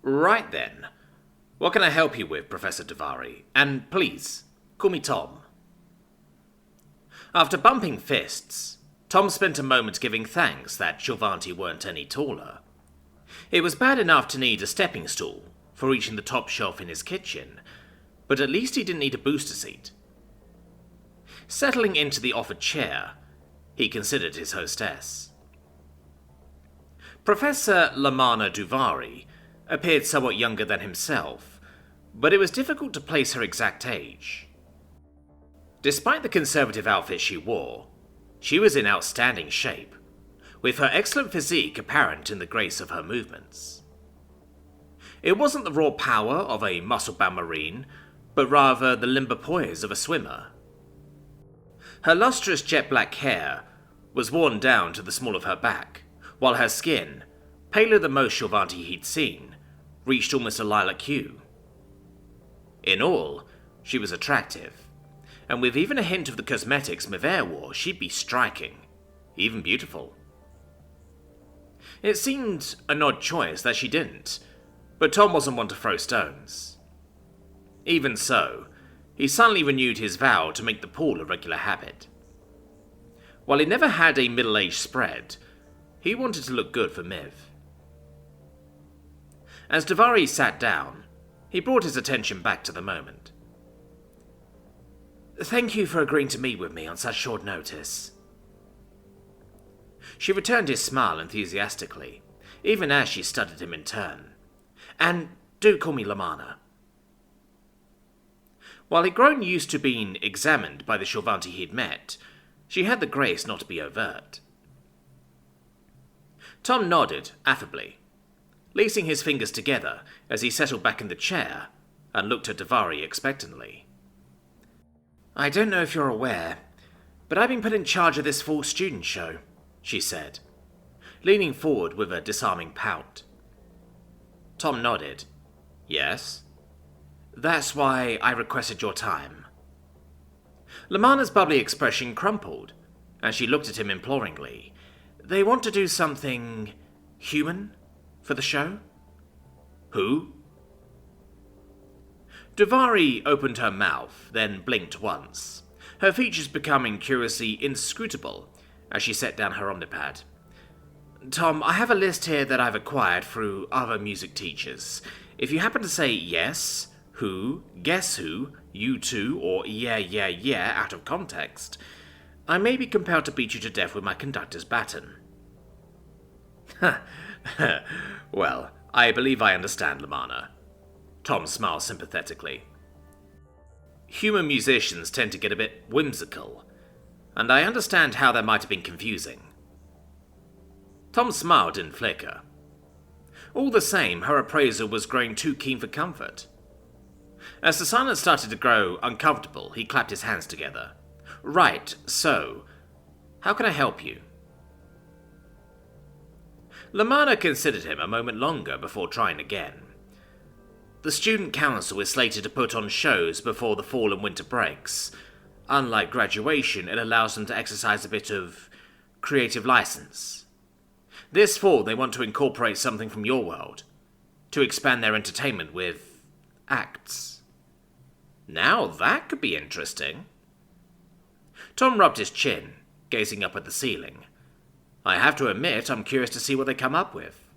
Right then. What can I help you with, Professor Davari? And please, call me Tom. After bumping fists, Tom spent a moment giving thanks that Giovanni weren't any taller. It was bad enough to need a stepping stool for reaching the top shelf in his kitchen, but at least he didn't need a booster seat. Settling into the offered chair, he considered his hostess. Professor Lamanna Duvari appeared somewhat younger than himself, but it was difficult to place her exact age. Despite the conservative outfit she wore, she was in outstanding shape, with her excellent physique apparent in the grace of her movements. It wasn't the raw power of a muscle-bound marine, but rather the limber poise of a swimmer. Her lustrous jet-black hair was worn down to the small of her back, while her skin, paler than most Giovanni he'd seen, reached almost a lilac hue. In all, she was attractive, and with even a hint of the cosmetics Mivere wore, she'd be striking, even beautiful. It seemed an odd choice that she didn't, but Tom wasn't one to throw stones. Even so, he suddenly renewed his vow to make the pool a regular habit. While he never had a middle-aged spread, he wanted to look good for Miv. As Davari sat down, he brought his attention back to the moment. "Thank you for agreeing to meet with me on such short notice." She returned his smile enthusiastically, even as she studied him in turn. "And do call me Lamanna." While he'd grown used to being examined by the Giovanni he'd met, she had the grace not to be overt. Tom nodded affably, lacing his fingers together as he settled back in the chair and looked at Davari expectantly. "I don't know if you're aware, but I've been put in charge of this fall student show," she said, leaning forward with a disarming pout. Tom nodded. "Yes?" "That's why I requested your time." Lamanna's bubbly expression crumpled, and she looked at him imploringly. "They want to do something human for the show?" "Who?" Davari opened her mouth, then blinked once, her features becoming curiously inscrutable as she set down her Omnipad. "Tom, I have a list here that I've acquired through other music teachers. If you happen to say yes, who, guess who, you too, or yeah out of context, I may be compelled to beat you to death with my conductor's baton." "Well, I believe I understand, Lamanna." Tom smiled sympathetically. "Human musicians tend to get a bit whimsical, and I understand how that might have been confusing." Tom's smile didn't flicker. All the same, her appraisal was growing too keen for comfort. As the silence started to grow uncomfortable, he clapped his hands together. "Right, so, how can I help you?" Lamanna considered him a moment longer before trying again. "The student council is slated to put on shows before the fall and winter breaks. Unlike graduation, it allows them to exercise a bit of creative license. This fall, they want to incorporate something from your world, to expand their entertainment with acts." "Now that could be interesting." Tom rubbed his chin, gazing up at the ceiling. "I have to admit, I'm curious to see what they come up with."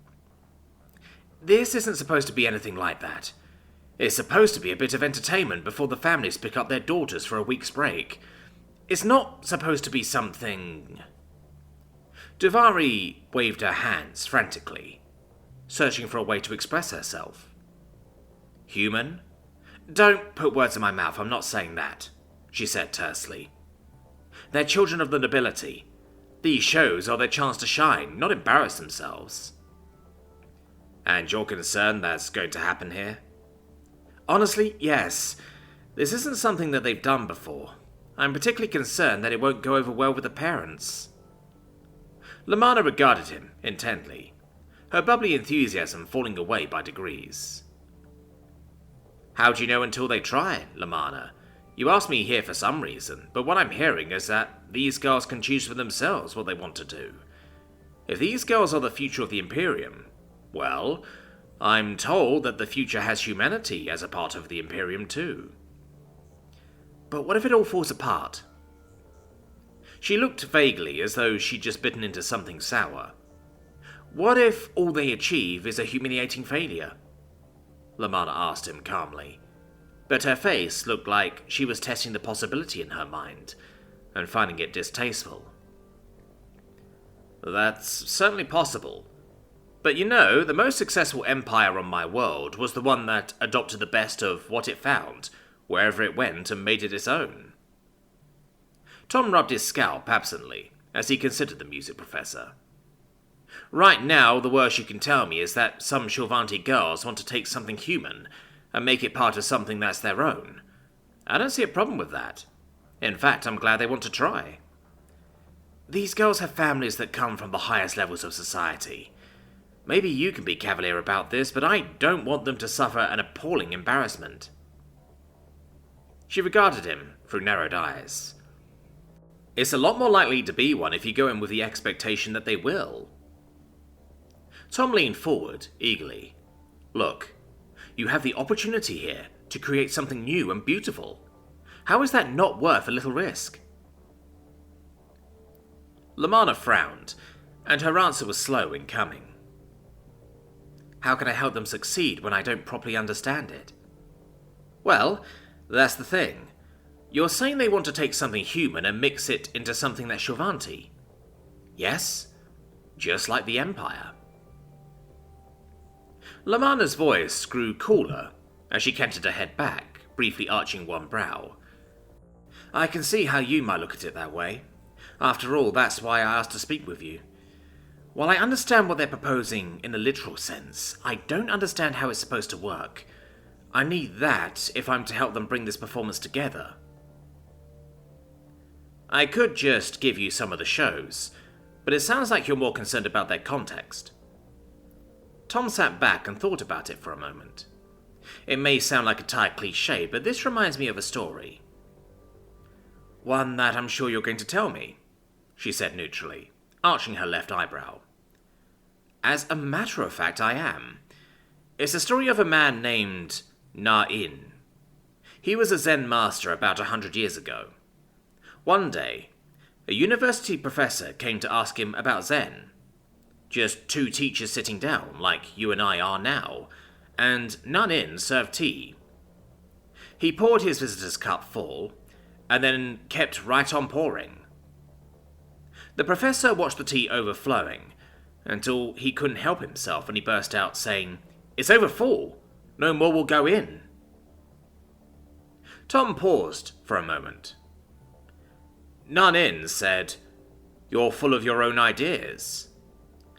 "This isn't supposed to be anything like that. It's supposed to be a bit of entertainment before the families pick up their daughters for a week's break. It's not supposed to be something..." Davari waved her hands frantically, searching for a way to express herself. "Human? Don't put words in my mouth, I'm not saying that," she said tersely. "They're children of the nobility. These shows are their chance to shine, not embarrass themselves." "And you're concerned that's going to happen here?" "Honestly, yes. This isn't something that they've done before. I'm particularly concerned that it won't go over well with the parents." Lamanna regarded him intently, her bubbly enthusiasm falling away by degrees. "How do you know until they try, Lamanna? You asked me here for some reason, but what I'm hearing is that these girls can choose for themselves what they want to do. If these girls are the future of the Imperium, well, I'm told that the future has humanity as a part of the Imperium too. But what if it all falls apart? She looked vaguely as though she'd just bitten into something sour. What if all they achieve is a humiliating failure? Lamanna asked him calmly, but her face looked like she was testing the possibility in her mind and finding it distasteful. That's certainly possible. But you know, the most successful empire on my world was the one that adopted the best of what it found, wherever it went, and made it its own. Tom rubbed his scalp absently as he considered the music professor. Right now, the worst you can tell me is that some Shilvanti girls want to take something human and make it part of something that's their own. I don't see a problem with that. In fact, I'm glad they want to try. These girls have families that come from the highest levels of society. Maybe you can be cavalier about this, but I don't want them to suffer an appalling embarrassment. She regarded him through narrowed eyes. It's a lot more likely to be one if you go in with the expectation that they will. Tom leaned forward, eagerly. Look, you have the opportunity here to create something new and beautiful. How is that not worth a little risk? Lamanna frowned, and her answer was slow in coming. How can I help them succeed when I don't properly understand it? Well, that's the thing. You're saying they want to take something human and mix it into something that's Shilvanti. Yes, just like the Empire. Lamanna's voice grew cooler as she canted her head back, briefly arching one brow. I can see how you might look at it that way. After all, that's why I asked to speak with you. While I understand what they're proposing in a literal sense, I don't understand how it's supposed to work. I need that if I'm to help them bring this performance together. I could just give you some of the shows, but it sounds like you're more concerned about their context. Tom sat back and thought about it for a moment. It may sound like a tired cliché, but this reminds me of a story. One that I'm sure you're going to tell me, she said neutrally, arching her left eyebrow. As a matter of fact, I am. It's the story of a man named Na-In. He was a Zen master about 100 years ago. One day, a university professor came to ask him about Zen. Just two teachers sitting down, like you and I are now, and Na-In served tea. He poured his visitor's cup full, and then kept right on pouring. The professor watched the tea overflowing, until he couldn't help himself and he burst out saying, "It's over full. No more will go in." Tom paused for a moment. Na-In said, "You're full of your own ideas.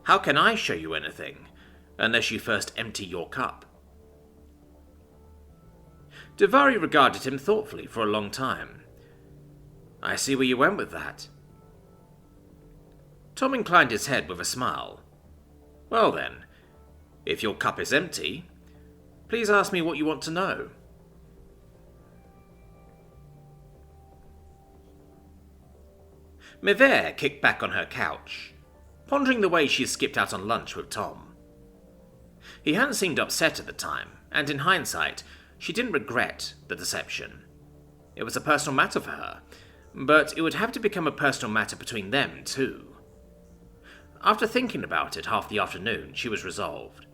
How can I show you anything, unless you first empty your cup?" Devari regarded him thoughtfully for a long time. I see where you went with that. Tom inclined his head with a smile. Well then, if your cup is empty, please ask me what you want to know. Mevere kicked back on her couch, pondering the way she skipped out on lunch with Tom. He hadn't seemed upset at the time, and in hindsight, she didn't regret the deception. It was a personal matter for her, but it would have to become a personal matter between them too. After thinking about it half the afternoon, she was resolved.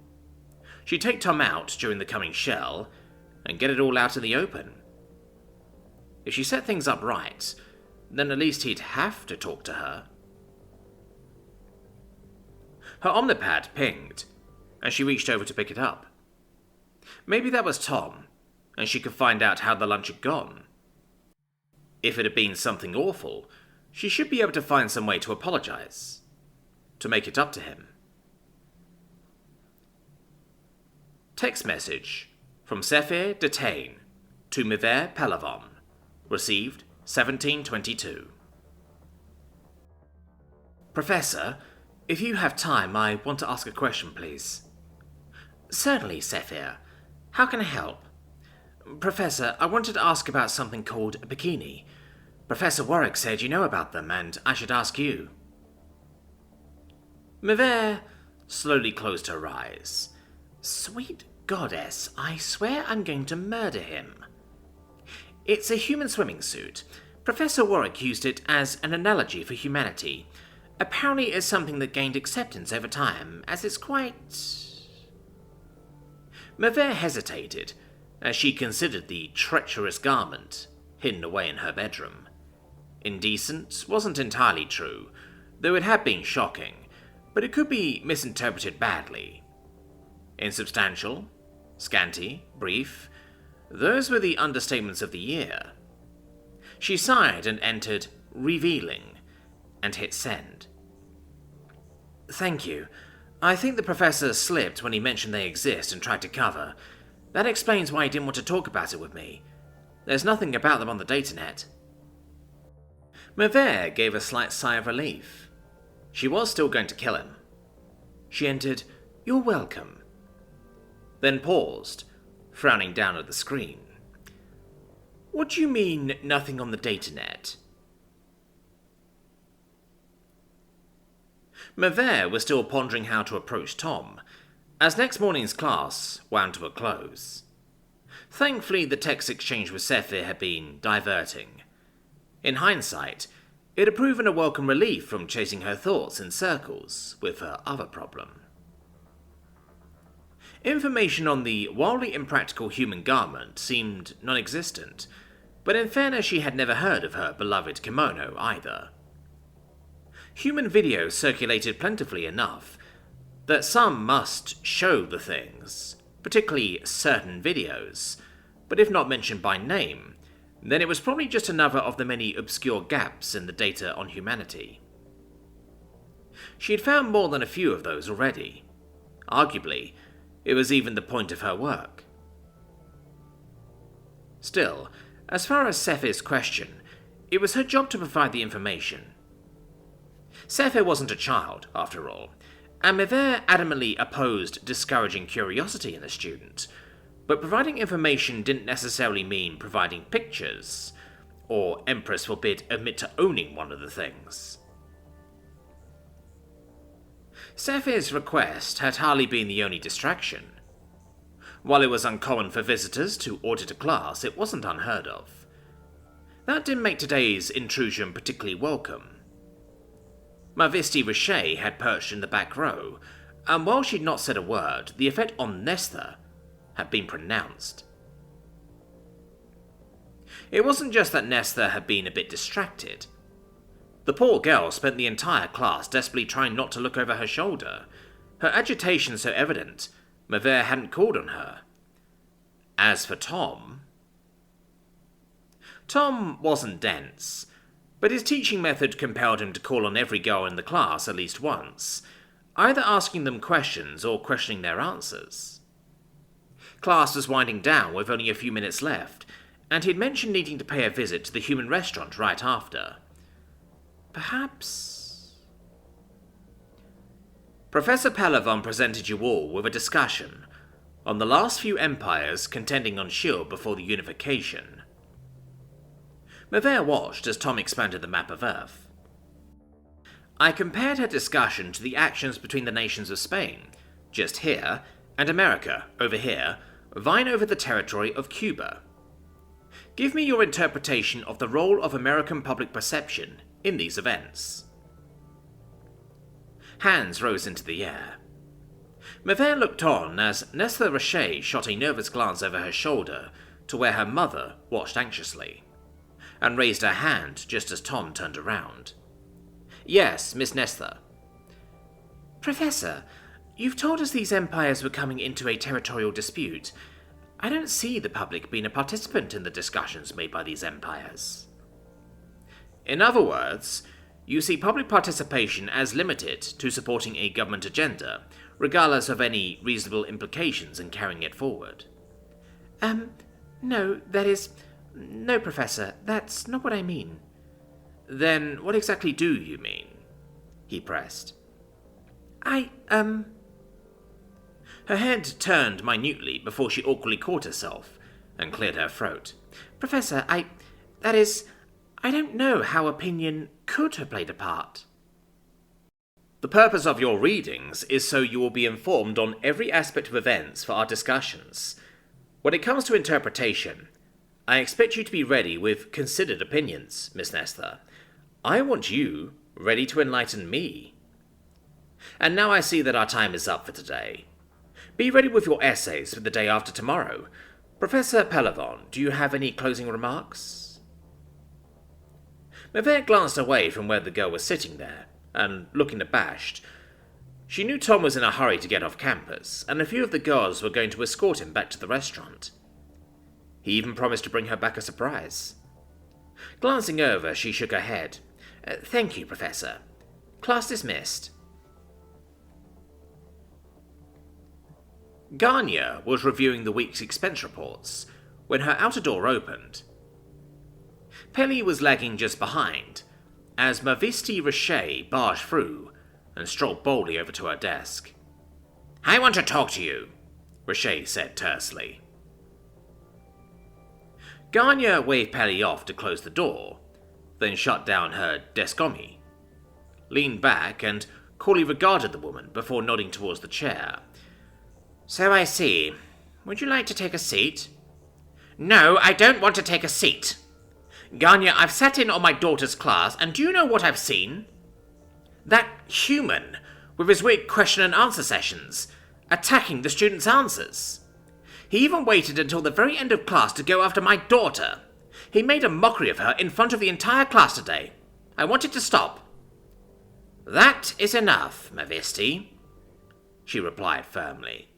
She'd take Tom out during the coming shell and get it all out in the open. If she set things up right, then at least he'd have to talk to her. Her Omnipad pinged, and she reached over to pick it up. Maybe that was Tom, and she could find out how the lunch had gone. If it had been something awful, she should be able to find some way to apologize, to make it up to him. Text message from Sephir Detain to Mevere Pelavon. Received 1722. Professor, if you have time, I want to ask a question, please. Certainly, Sephir. How can I help? Professor, I wanted to ask about something called a bikini. Professor Warwick said you know about them, and I should ask you. Mevere slowly closed her eyes, Sweet goddess, I swear I'm going to murder him. It's a human swimming suit. Professor Warwick used it as an analogy for humanity. Apparently it's something that gained acceptance over time, as it's quite... Mavere hesitated, as she considered the treacherous garment hidden away in her bedroom. Indecent wasn't entirely true, though it had been shocking, but it could be misinterpreted badly. Insubstantial, scanty, brief, those were the understatements of the year. She sighed and entered revealing and hit send. Thank you. I think the professor slipped when he mentioned they exist and tried to cover. That explains why he didn't want to talk about it with me. There's nothing about them on the datanet. Mavere gave a slight sigh of relief. She was still going to kill him. She entered, "You're welcome," then paused, frowning down at the screen. What do you mean, nothing on the datanet? Mavere was still pondering how to approach Tom, as next morning's class wound to a close. Thankfully, the text exchange with Scifi had been diverting. In hindsight, it had proven a welcome relief from chasing her thoughts in circles with her other problem. Information on the wildly impractical human garment seemed non-existent, but in fairness she had never heard of her beloved kimono either. Human videos circulated plentifully enough that some must show the things, particularly certain videos, but if not mentioned by name, then it was probably just another of the many obscure gaps in the data on humanity. She had found more than a few of those already. Arguably, it was even the point of her work. Still, as far as Scifi's question, it was her job to provide the information. Scifi wasn't a child, after all, and Mavere adamantly opposed discouraging curiosity in a student, but providing information didn't necessarily mean providing pictures, or Empress forbid admit to owning one of the things. Scifi's request had hardly been the only distraction. While it was uncommon for visitors to audit a class, it wasn't unheard of. That didn't make today's intrusion particularly welcome. Misty had perched in the back row, and while she'd not said a word, the effect on Nesa had been pronounced. It wasn't just that Nesa had been a bit distracted. The poor girl spent the entire class desperately trying not to look over her shoulder, her agitation so evident Mavere hadn't called on her. As for Tom wasn't dense, but his teaching method compelled him to call on every girl in the class at least once, either asking them questions or questioning their answers. Class was winding down with only a few minutes left, and he'd mentioned needing to pay a visit to the human restaurant right after. Perhaps... Professor Palavan presented you all with a discussion on the last few empires contending on Shield before the unification. Mavere watched as Tom expanded the map of Earth. I compared her discussion to the actions between the nations of Spain, just here, and America, over here, vying over the territory of Cuba. Give me your interpretation of the role of American public perception in these events. Hands rose into the air. Mavere looked on as Nesa shot a nervous glance over her shoulder to where her mother watched anxiously, and raised her hand just as Tom turned around. Yes, Miss Nesa. Professor, you've told us these empires were coming into a territorial dispute. I don't see the public being a participant in the discussions made by these empires. In other words, you see public participation as limited to supporting a government agenda, regardless of any reasonable implications in carrying it forward. No, No, Professor, that's not what I mean. Then what exactly do you mean? He pressed. Her head turned minutely before she awkwardly caught herself and cleared her throat. Professor, I don't know how opinion could have played a part. The purpose of your readings is so you will be informed on every aspect of events for our discussions. When it comes to interpretation, I expect you to be ready with considered opinions, Miss Nesa. I want you ready to enlighten me. And now I see that our time is up for today. Be ready with your essays for the day after tomorrow. Professor Pelavon, do you have any closing remarks? Mavette glanced away from where the girl was sitting there, and looking abashed. She knew Tom was in a hurry to get off campus, and a few of the girls were going to escort him back to the restaurant. He even promised to bring her back a surprise. Glancing over, she shook her head. Thank you, Professor. Class dismissed. Ganya was reviewing the week's expense reports when her outer door opened. Pelly was lagging just behind, as Misty barged through and strolled boldly over to her desk. I want to talk to you, Richet said tersely. Ganya waved Pelly off to close the door, then shut down her deskomi, leaned back and coolly regarded the woman before nodding towards the chair. So I see. Would you like to take a seat? No, I don't want to take a seat. Ganya, I've sat in on my daughter's class, and do you know what I've seen? That human, with his weird question and answer sessions, attacking the students' answers. He even waited until the very end of class to go after my daughter. He made a mockery of her in front of the entire class today. I want it to stop. That is enough, Misty, she replied firmly,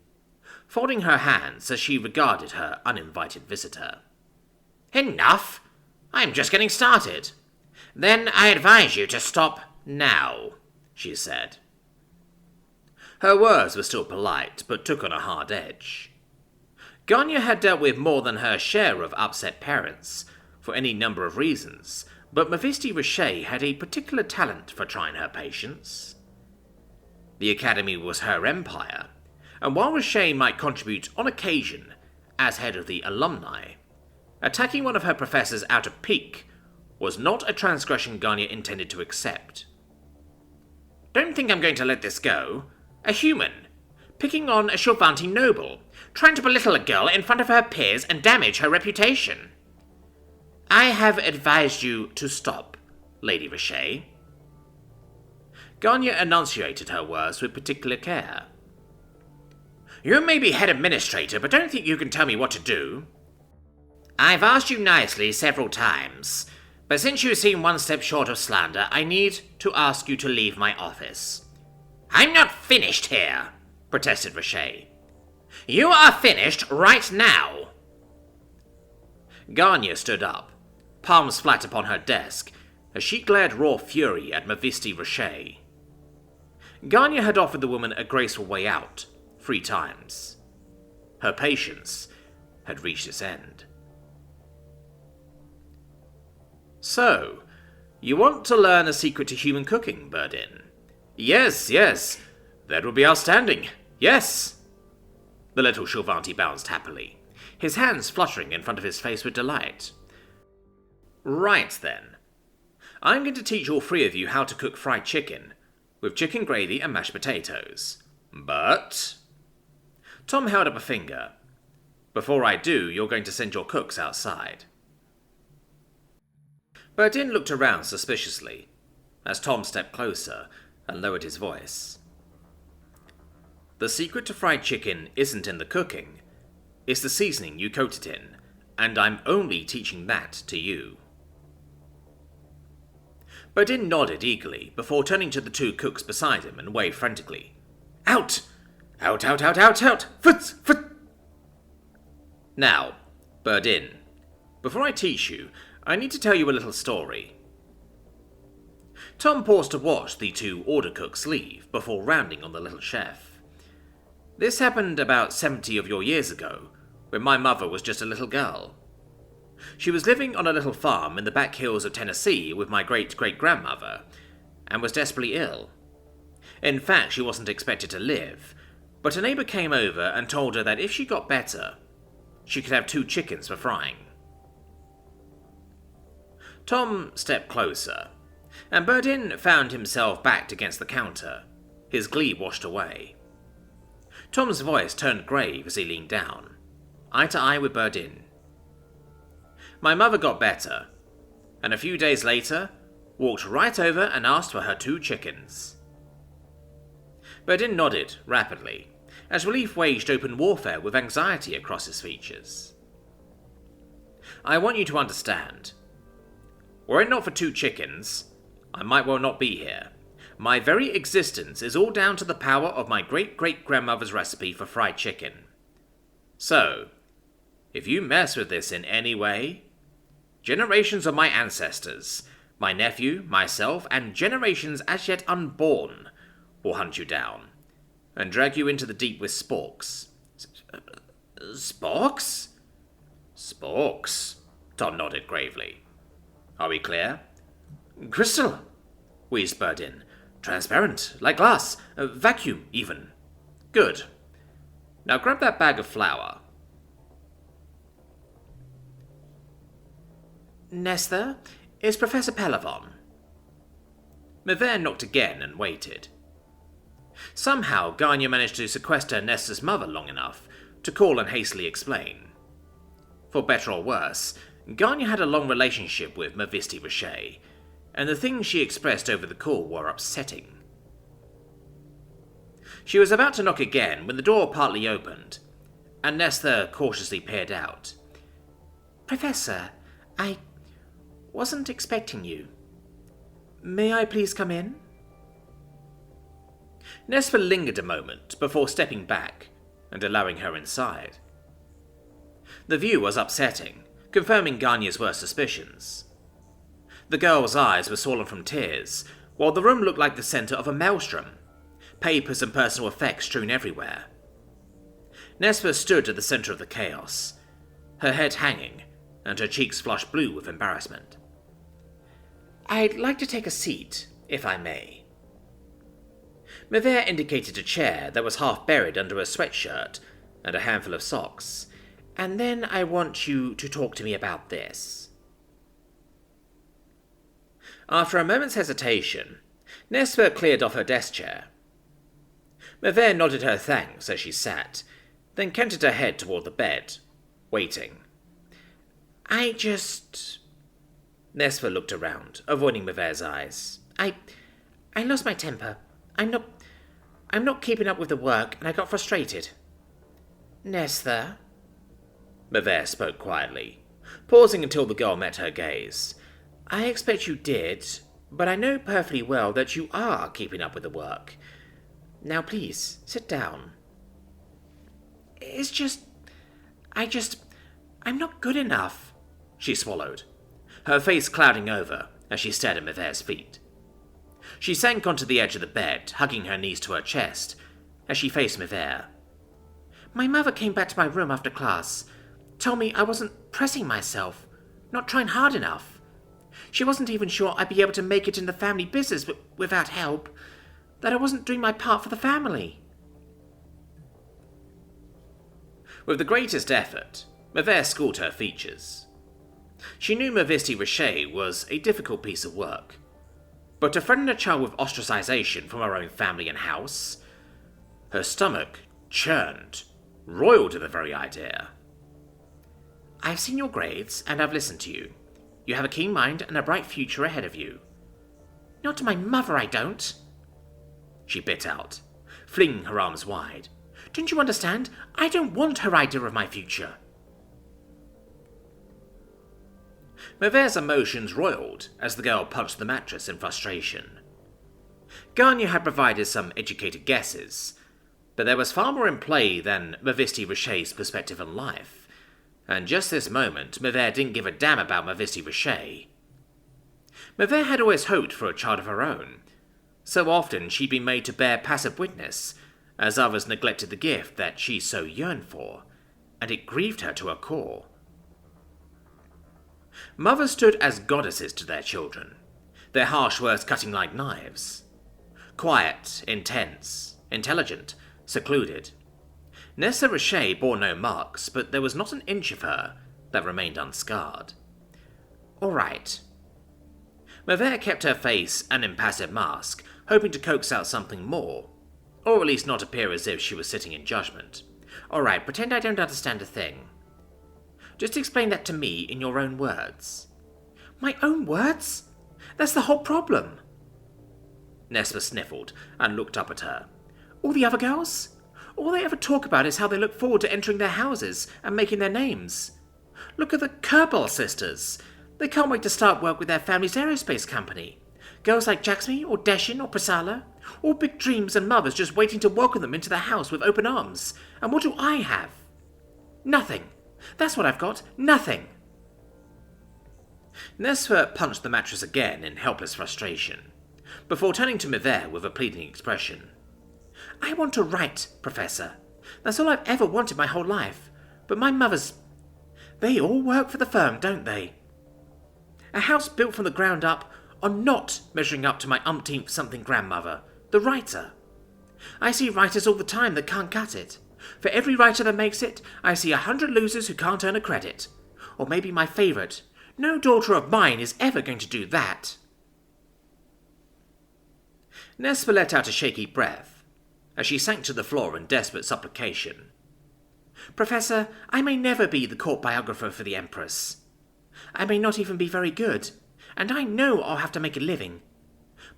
folding her hands as she regarded her uninvited visitor. Enough? I am just getting started. Then I advise you to stop now, she said. Her words were still polite, but took on a hard edge. Ganya had dealt with more than her share of upset parents, for any number of reasons, but Misty Richet had a particular talent for trying her patience. The academy was her empire, and while Richet might contribute on occasion as head of the alumni, attacking one of her professors out of pique was not a transgression Ganya intended to accept. Don't think I'm going to let this go. A human, picking on a Shilvanti noble, trying to belittle a girl in front of her peers and damage her reputation. I have advised you to stop, Lady Richet. Ganya enunciated her words with particular care. You may be head administrator, but don't think you can tell me what to do. I've asked you nicely several times, but since you seem one step short of slander, I need to ask you to leave my office. I'm not finished here, protested Richet. You are finished right now. Ganya stood up, palms flat upon her desk, as she glared raw fury at Misty Richet. Ganya had offered the woman a graceful way out 3 times. Her patience had reached its end. So, you want to learn a secret to human cooking, Burdin? Yes, that would be outstanding, yes. The little Shilvanti bounced happily, his hands fluttering in front of his face with delight. Right then. I'm going to teach all 3 of you how to cook fried chicken, with chicken gravy and mashed potatoes. But... Tom held up a finger. Before I do, you're going to send your cooks outside. Burdin looked around suspiciously, as Tom stepped closer and lowered his voice. The secret to fried chicken isn't in the cooking, it's the seasoning you coat it in, and I'm only teaching that to you. Burdin nodded eagerly before turning to the 2 cooks beside him and waved frantically. Out! Out! Foot! Now, Burdin, before I teach you, I need to tell you a little story. Tom paused to watch the 2 order cooks leave before rounding on the little chef. This happened about 70 of your years ago, when my mother was just a little girl. She was living on a little farm in the back hills of Tennessee with my great-great-grandmother, and was desperately ill. In fact, she wasn't expected to live, but a neighbour came over and told her that if she got better, she could have 2 chickens for frying. Tom stepped closer, and Burdin found himself backed against the counter, his glee washed away. Tom's voice turned grave as he leaned down, eye to eye with Burdin. My mother got better, and a few days later, walked right over and asked for her 2 chickens. Burdin nodded rapidly, as relief waged open warfare with anxiety across his features. I want you to understand. Were it not for 2 chickens, I might well not be here. My very existence is all down to the power of my great-great-grandmother's recipe for fried chicken. So, if you mess with this in any way, generations of my ancestors, my nephew, myself, and generations as yet unborn will hunt you down and drag you into the deep with sporks. Sporks? Sporks, Tom nodded gravely. Are we clear? Crystal, wheezed Burdin. Transparent, like glass, vacuum even. Good. Now grab that bag of flour. Nesa, is Professor Pelavon? Mavere knocked again and waited. Somehow, Ganya managed to sequester Nesa's mother long enough to call and hastily explain. For better or worse, Ganya had a long relationship with Misty, and the things she expressed over the call were upsetting. She was about to knock again when the door partly opened, and Nesa cautiously peered out. Professor, I wasn't expecting you. May I please come in? Nesa lingered a moment before stepping back and allowing her inside. The view was upsetting, confirming Ganya's worst suspicions. The girl's eyes were swollen from tears, while the room looked like the centre of a maelstrom, papers and personal effects strewn everywhere. Nesa stood at the centre of the chaos, her head hanging, and her cheeks flushed blue with embarrassment. I'd like to take a seat, if I may. Mavere indicated a chair that was half buried under a sweatshirt and a handful of socks. And then I want you to talk to me about this. After a moment's hesitation, Nesa cleared off her desk chair. Mavere nodded her thanks as she sat, then canted her head toward the bed, waiting. Nesa looked around, avoiding Mavere's eyes. I lost my temper. I'm not keeping up with the work, and I got frustrated. Nesa, Mavere spoke quietly, pausing until the girl met her gaze. I expect you did, but I know perfectly well that you are keeping up with the work. Now please, sit down. I'm not good enough, she swallowed, her face clouding over as she stared at Mavere's feet. She sank onto the edge of the bed, hugging her knees to her chest, as she faced Mavere. My mother came back to my room after class, told me I wasn't pressing myself, not trying hard enough. She wasn't even sure I'd be able to make it in the family business without help, that I wasn't doing my part for the family. With the greatest effort, Mavere schooled her features. She knew Misty was a difficult piece of work, but to frighten a child with ostracization from her own family and house, her stomach churned, roiled at the very idea. I've seen your grades, and I've listened to you. You have a keen mind and a bright future ahead of you. Not to my mother, I don't, she bit out, flinging her arms wide. Don't you understand? I don't want her idea of my future. Mavere's emotions roiled as the girl punched the mattress in frustration. Ganya had provided some educated guesses, but there was far more in play than Misty perspective on life, and just this moment Mavere didn't give a damn about Misty. Mavere had always hoped for a child of her own. So often she'd been made to bear passive witness, as others neglected the gift that she so yearned for, and it grieved her to her core. Mothers stood as goddesses to their children, their harsh words cutting like knives. Quiet, intense, intelligent, secluded. Nesa bore no marks, but there was not an inch of her that remained unscarred. All right. Mavere kept her face an impassive mask, hoping to coax out something more, or at least not appear as if she was sitting in judgment. All right, pretend I don't understand a thing. Just explain that to me in your own words. My own words? That's the whole problem. Nesa sniffled and looked up at her. All the other girls? All they ever talk about is how they look forward to entering their houses and making their names. Look at the Kerbal sisters. They can't wait to start work with their family's aerospace company. Girls like Jaxmi or Deshin or Priscilla. All big dreams and mothers just waiting to welcome them into their house with open arms. And what do I have? Nothing. That's what I've got. Nothing. Nesa punched the mattress again in helpless frustration, before turning to Mivere with a pleading expression. I want to write, Professor. That's all I've ever wanted my whole life. But my mother's... They all work for the firm, don't they? A house built from the ground up on not measuring up to my umpteenth something grandmother, the writer. I see writers all the time that can't cut it. For every writer that makes it, I see 100 losers who can't earn a credit. Or maybe my favourite. No daughter of mine is ever going to do that. Nesa let out a shaky breath as she sank to the floor in desperate supplication. Professor, I may never be the court biographer for the Empress. I may not even be very good, and I know I'll have to make a living.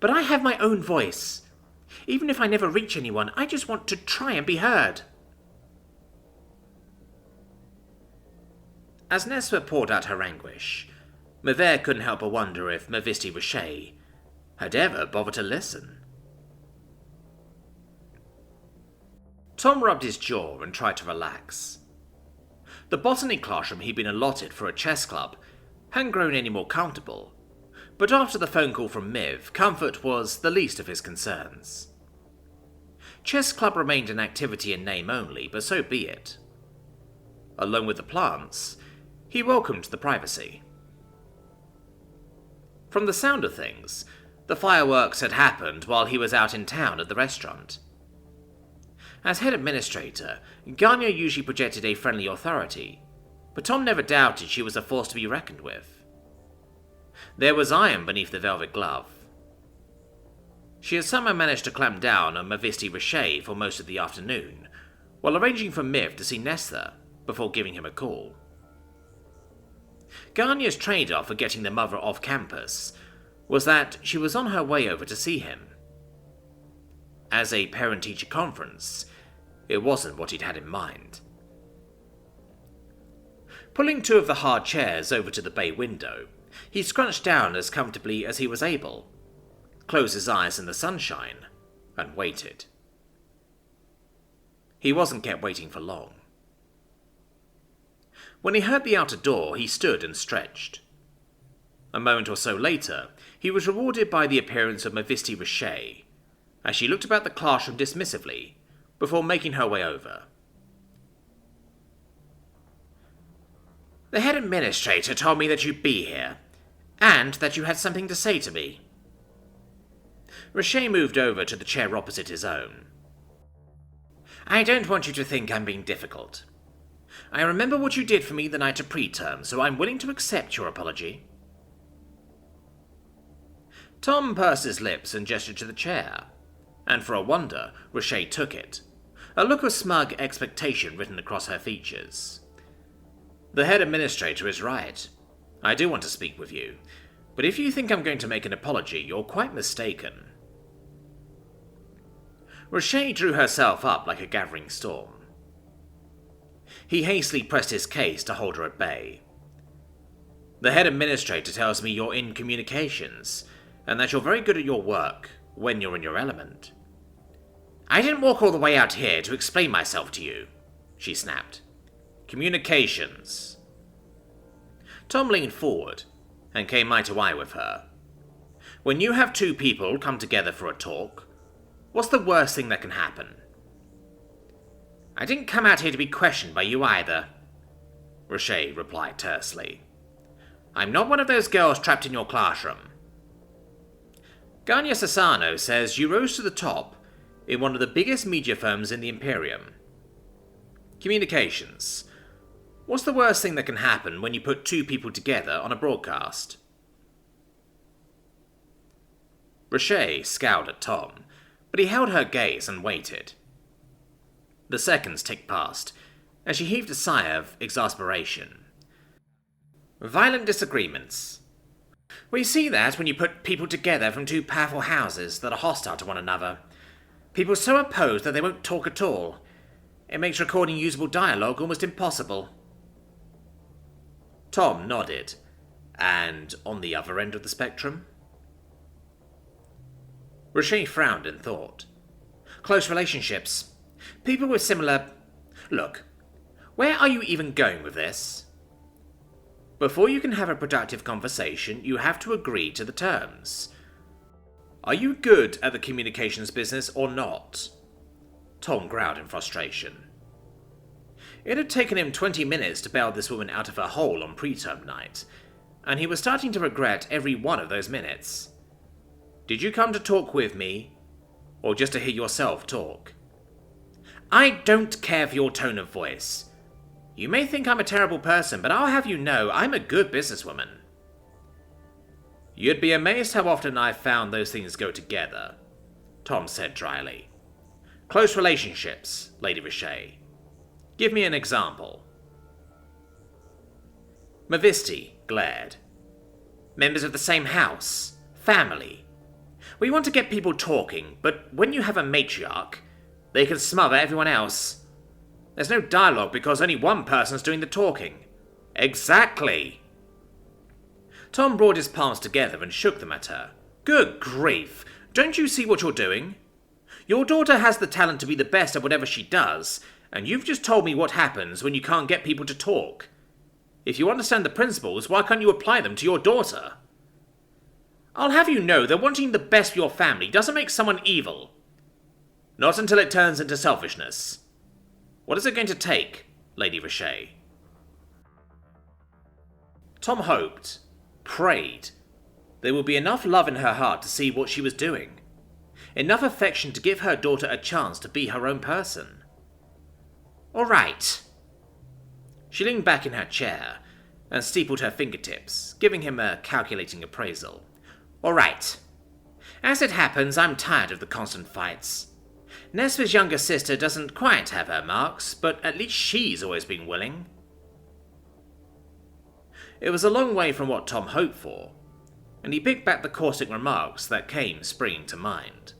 But I have my own voice. Even if I never reach anyone, I just want to try and be heard. As Nesa poured out her anguish, Mivere couldn't help but wonder if Misty Richey had ever bothered to listen. Tom rubbed his jaw and tried to relax. The botany classroom he'd been allotted for a chess club hadn't grown any more comfortable, but after the phone call from Miv, comfort was the least of his concerns. Chess club remained an activity in name only, but so be it. Along with the plants, he welcomed the privacy. From the sound of things, the fireworks had happened while he was out in town at the restaurant. As head administrator, Ganya usually projected a friendly authority, but Tom never doubted she was a force to be reckoned with. There was iron beneath the velvet glove. She had somehow managed to clamp down on Misty Richey for most of the afternoon, while arranging for Miv to see Nesa before giving him a call. Ganya's trade-off for getting the mother off campus was that she was on her way over to see him. As a parent-teacher conference, it wasn't what he'd had in mind. Pulling two of the hard chairs over to the bay window, he scrunched down as comfortably as he was able, closed his eyes in the sunshine, and waited. He wasn't kept waiting for long. When he heard the outer door, he stood and stretched. A moment or so later, he was rewarded by the appearance of Misty Richey, as she looked about the classroom dismissively before making her way over. The head administrator told me that you'd be here, and that you had something to say to me. Richey moved over to the chair opposite his own. I don't want you to think I'm being difficult. I remember what you did for me the night of preterm, so I'm willing to accept your apology. Tom pursed his lips and gestured to the chair, and for a wonder, Richey took it, a look of smug expectation written across her features. The head administrator is right. I do want to speak with you, but if you think I'm going to make an apology, you're quite mistaken. Richey drew herself up like a gathering storm. He hastily pressed his case to hold her at bay. The head administrator tells me you're in communications, and that you're very good at your work when you're in your element. I didn't walk all the way out here to explain myself to you, she snapped. Communications. Tom leaned forward and came eye to eye with her. When you have two people come together for a talk, what's the worst thing that can happen? I didn't come out here to be questioned by you either, Richey replied tersely. I'm not one of those girls trapped in your classroom. Ganya Sasano says you rose to the top in one of the biggest media firms in the Imperium. Communications. What's the worst thing that can happen when you put two people together on a broadcast? Richey scowled at Tom, but he held her gaze and waited. The seconds ticked past, and she heaved a sigh of exasperation. Violent disagreements. We see that when you put people together from two powerful houses that are hostile to one another. People so opposed that they won't talk at all. It makes recording usable dialogue almost impossible. Tom nodded. And on the other end of the spectrum? Rocher frowned in thought. Close relationships. People with similar... Look, where are you even going with this? Before you can have a productive conversation, you have to agree to the terms. Are you good at the communications business or not? Tom growled in frustration. It had taken him 20 minutes to bail this woman out of her hole on preterm night, and he was starting to regret every one of those minutes. Did you come to talk with me, or just to hear yourself talk? I don't care for your tone of voice. You may think I'm a terrible person, but I'll have you know I'm a good businesswoman. You'd be amazed how often I've found those things go together, Tom said dryly. Close relationships, Lady Rocher. Give me an example. Misty glared. Members of the same house. Family. We want to get people talking, but when you have a matriarch, they can smother everyone else. There's no dialogue because only one person's doing the talking. Exactly. Tom brought his palms together and shook them at her. Good grief! Don't you see what you're doing? Your daughter has the talent to be the best at whatever she does, and you've just told me what happens when you can't get people to talk. If you understand the principles, why can't you apply them to your daughter? I'll have you know that wanting the best for your family doesn't make someone evil. Not until it turns into selfishness. What is it going to take, Lady Rocher? Tom hoped, prayed, there would be enough love in her heart to see what she was doing. Enough affection to give her daughter a chance to be her own person. All right. She leaned back in her chair and steepled her fingertips, giving him a calculating appraisal. All right. As it happens, I'm tired of the constant fights. Nesa's younger sister doesn't quite have her marks, but at least she's always been willing. It was a long way from what Tom hoped for, and he picked back the caustic remarks that came springing to mind.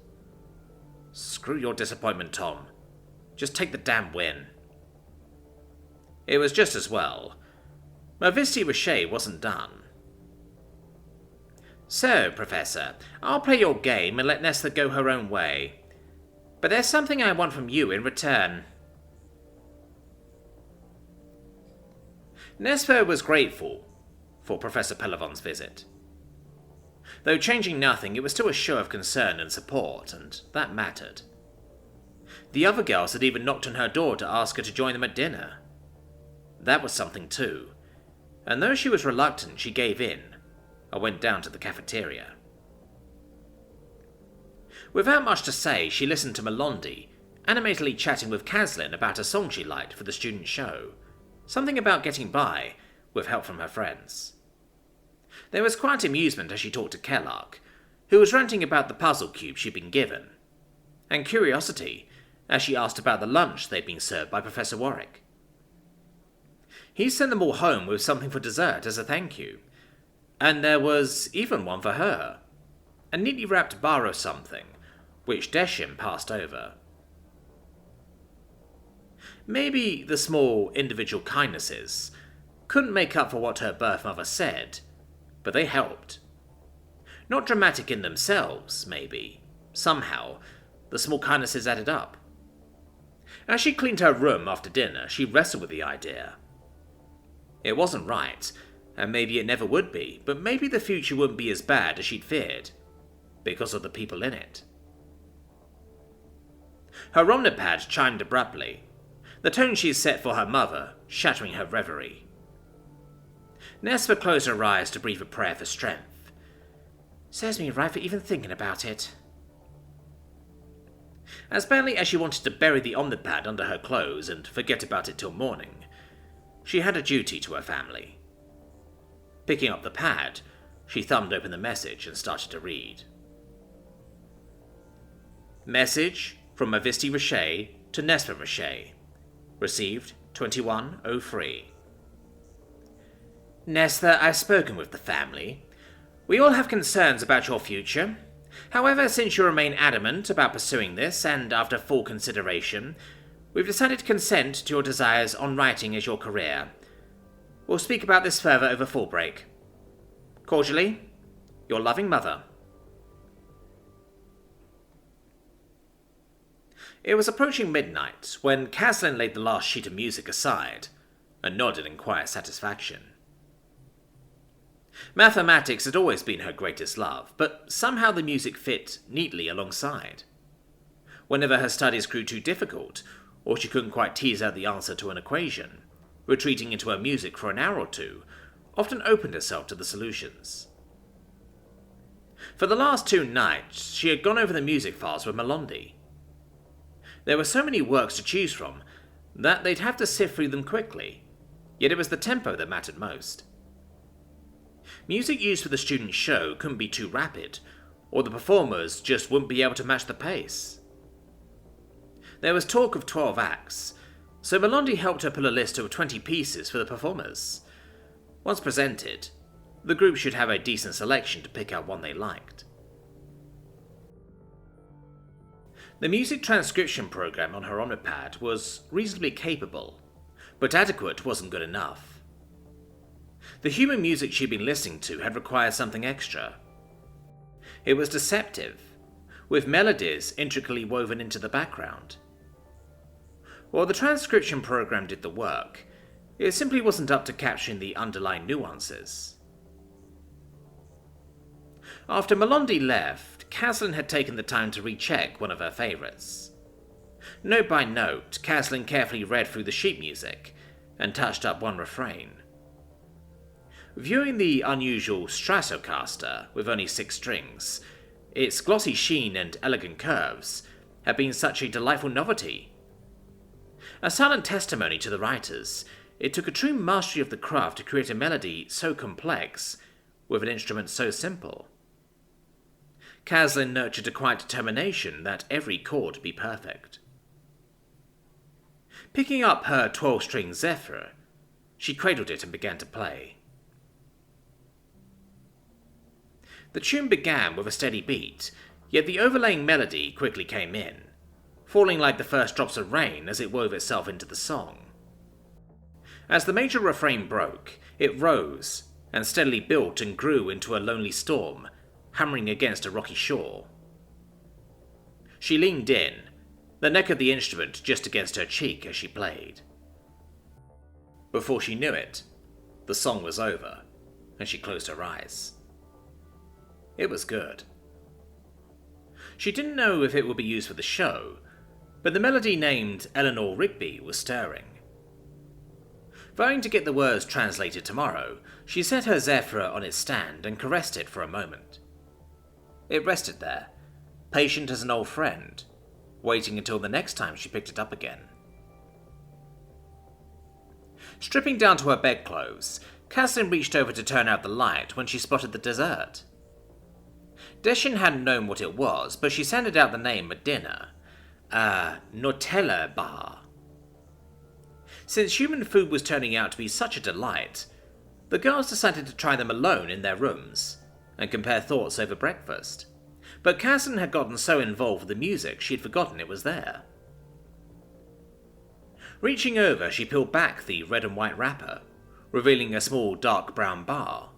Screw your disappointment, Tom. Just take the damn win. It was just as well. Misty Rocher wasn't done. So, Professor, I'll play your game and let Nesa go her own way. But there's something I want from you in return. Nesa was grateful for Professor Pellevon's visit. Though changing nothing, it was still a show of concern and support, and that mattered. The other girls had even knocked on her door to ask her to join them at dinner. That was something too, and though she was reluctant, she gave in and went down to the cafeteria. Without much to say, she listened to Melondi, animatedly chatting with Caslin about a song she liked for the student show, something about getting by, with help from her friends. There was quiet amusement as she talked to Kellogg, who was ranting about the puzzle cube she'd been given, and curiosity as she asked about the lunch they'd been served by Professor Warwick. He sent them all home with something for dessert as a thank you, and there was even one for her, a neatly wrapped bar of something, which Deshim passed over. Maybe the small individual kindnesses couldn't make up for what her birth mother said, but they helped. Not dramatic in themselves, maybe. Somehow, the small kindnesses added up. As she cleaned her room after dinner, she wrestled with the idea. It wasn't right, and maybe it never would be, but maybe the future wouldn't be as bad as she'd feared, because of the people in it. Her omnipad chimed abruptly, the tone she set for her mother shattering her reverie. Nesa closed her eyes to breathe a prayer for strength. Serves me right for even thinking about it. As badly as she wanted to bury the omnipad under her clothes and forget about it till morning, she had a duty to her family. Picking up the pad, she thumbed open the message and started to read. Message from Misty to Nesa. Received 2103. Nesa, I've spoken with the family. We all have concerns about your future. However, since you remain adamant about pursuing this, and after full consideration, we've decided to consent to your desires on writing as your career. We'll speak about this further over full break. Cordially, your loving mother. It was approaching midnight when Caslin laid the last sheet of music aside and nodded in quiet satisfaction. Mathematics had always been her greatest love, but somehow the music fit neatly alongside. Whenever her studies grew too difficult, or she couldn't quite tease out the answer to an equation, retreating into her music for an hour or two often opened herself to the solutions. For the last 2 nights, she had gone over the music files with Melondi. There were so many works to choose from that they'd have to sift through them quickly, yet it was the tempo that mattered most. Music used for the student show couldn't be too rapid, or the performers just wouldn't be able to match the pace. There was talk of 12 acts, so Melondi helped her pull a list of 20 pieces for the performers. Once presented, the group should have a decent selection to pick out one they liked. The music transcription program on her Omnipad was reasonably capable, but adequate wasn't good enough. The human music she'd been listening to had required something extra. It was deceptive, with melodies intricately woven into the background. While the transcription program did the work, it simply wasn't up to capturing the underlying nuances. After Melondi left, Caslin had taken the time to recheck one of her favourites. Note by note, Caslin carefully read through the sheet music and touched up one refrain. Viewing the unusual Stratocaster with only 6 strings, its glossy sheen and elegant curves had been such a delightful novelty. A silent testimony to the writers, it took a true mastery of the craft to create a melody so complex with an instrument so simple. Caslin nurtured a quiet determination that every chord be perfect. Picking up her 12-string zephyr, she cradled it and began to play. The tune began with a steady beat, yet the overlaying melody quickly came in, falling like the first drops of rain as it wove itself into the song. As the major refrain broke, it rose and steadily built and grew into a lonely storm, hammering against a rocky shore. She leaned in, the neck of the instrument just against her cheek as she played. Before she knew it, the song was over, and she closed her eyes. It was good. She didn't know if it would be used for the show, but the melody named Eleanor Rigby was stirring. Vowing to get the words translated tomorrow, she set her zephyr on its stand and caressed it for a moment. It rested there, patient as an old friend, waiting until the next time she picked it up again. Stripping down to her bedclothes, Caslin reached over to turn out the light when she spotted the dessert. Deshin hadn't known what it was, but she sounded out the name at dinner. A Nutella bar. Since human food was turning out to be such a delight, the girls decided to try them alone in their rooms and compare thoughts over breakfast. But Caslin had gotten so involved with the music she'd forgotten it was there. Reaching over, she peeled back the red and white wrapper, revealing a small dark brown bar.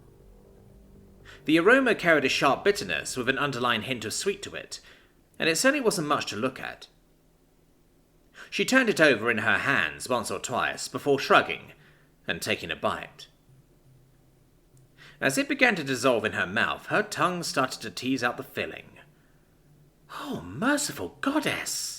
The aroma carried a sharp bitterness with an underlying hint of sweet to it, and it certainly wasn't much to look at. She turned it over in her hands once or twice before shrugging and taking a bite. As it began to dissolve in her mouth, her tongue started to tease out the filling. "Oh, merciful goddess!"